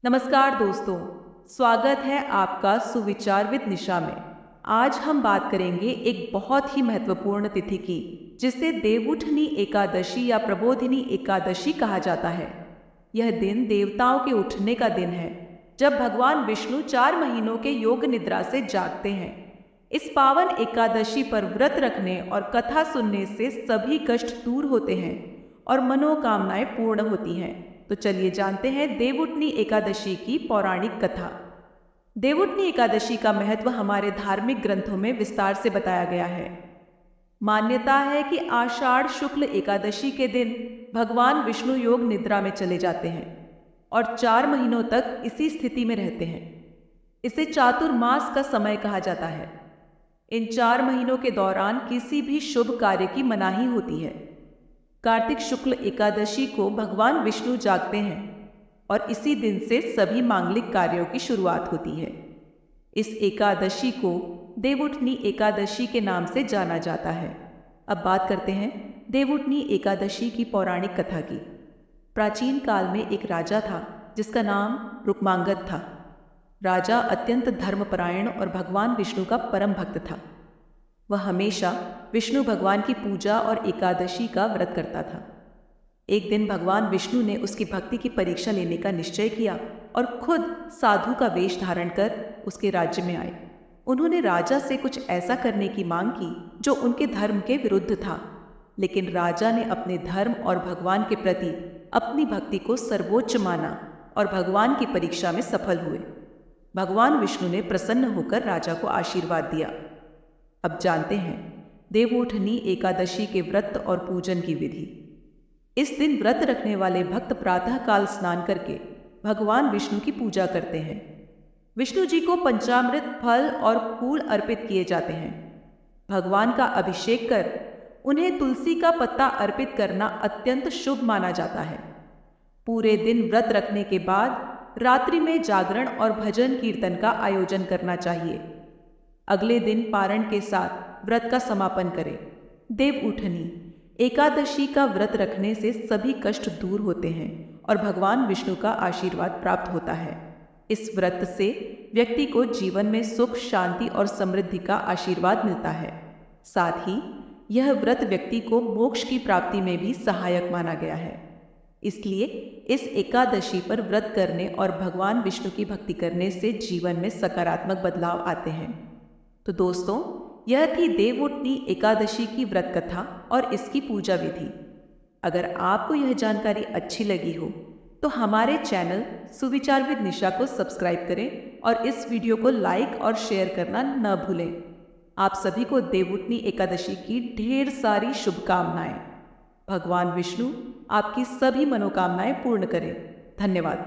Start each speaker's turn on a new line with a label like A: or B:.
A: नमस्कार दोस्तों, स्वागत है आपका सुविचार विद निशा में। आज हम बात करेंगे एक बहुत ही महत्वपूर्ण तिथि की, जिसे देवउठनी एकादशी या प्रबोधिनी एकादशी कहा जाता है। यह दिन देवताओं के उठने का दिन है, जब भगवान विष्णु 4 महीनों के योग निद्रा से जागते हैं। इस पावन एकादशी पर व्रत रखने और कथा सुनने से सभी कष्ट दूर होते हैं और मनोकामनाएं पूर्ण होती हैं। तो चलिए जानते हैं देवउठनी एकादशी की पौराणिक कथा। देवउठनी एकादशी का महत्व हमारे धार्मिक ग्रंथों में विस्तार से बताया गया है। मान्यता है कि आषाढ़ शुक्ल एकादशी के दिन भगवान विष्णु योग निद्रा में चले जाते हैं और 4 महीनों तक इसी स्थिति में रहते हैं। इसे चातुर्मास का समय कहा जाता है। इन 4 महीनों के दौरान किसी भी शुभ कार्य की मनाही होती है। कार्तिक शुक्ल एकादशी को भगवान विष्णु जागते हैं और इसी दिन से सभी मांगलिक कार्यों की शुरुआत होती है। इस एकादशी को देवउठनी एकादशी के नाम से जाना जाता है। अब बात करते हैं देवउठनी एकादशी की पौराणिक कथा की। प्राचीन काल में एक राजा था जिसका नाम रुक्मांगद था। राजा अत्यंत धर्मपरायण और भगवान विष्णु का परम भक्त था। वह हमेशा विष्णु भगवान की पूजा और एकादशी का व्रत करता था। एक दिन भगवान विष्णु ने उसकी भक्ति की परीक्षा लेने का निश्चय किया और खुद साधु का वेश धारण कर उसके राज्य में आए। उन्होंने राजा से कुछ ऐसा करने की मांग की जो उनके धर्म के विरुद्ध था, लेकिन राजा ने अपने धर्म और भगवान के प्रति अपनी भक्ति को सर्वोच्च माना और भगवान की परीक्षा में सफल हुए। भगवान विष्णु ने प्रसन्न होकर राजा को आशीर्वाद दिया। अब जानते हैं देवउठनी एकादशी के व्रत और पूजन की विधि। इस दिन व्रत रखने वाले भक्त प्रातः काल स्नान करके भगवान विष्णु की पूजा करते हैं। विष्णु जी को पंचामृत, फल और फूल अर्पित किए जाते हैं। भगवान का अभिषेक कर उन्हें तुलसी का पत्ता अर्पित करना अत्यंत शुभ माना जाता है। पूरे दिन व्रत रखने के बाद रात्रि में जागरण और भजन कीर्तन का आयोजन करना चाहिए। अगले दिन पारण के साथ व्रत का समापन करें। देवउठनी एकादशी का व्रत रखने से सभी कष्ट दूर होते हैं और भगवान विष्णु का आशीर्वाद प्राप्त होता है। इस व्रत से व्यक्ति को जीवन में सुख, शांति और समृद्धि का आशीर्वाद मिलता है। साथ ही यह व्रत व्यक्ति को मोक्ष की प्राप्ति में भी सहायक माना गया है। इसलिए इस एकादशी पर व्रत करने और भगवान विष्णु की भक्ति करने से जीवन में सकारात्मक बदलाव आते हैं। तो दोस्तों, यह थी देवउठनी एकादशी की व्रत कथा और इसकी पूजा विधि। अगर आपको यह जानकारी अच्छी लगी हो तो हमारे चैनल सुविचार विद निशा को सब्सक्राइब करें और इस वीडियो को लाइक और शेयर करना न भूलें। आप सभी को देवउठनी एकादशी की ढेर सारी शुभकामनाएं। भगवान विष्णु आपकी सभी मनोकामनाएं पूर्ण करें। धन्यवाद।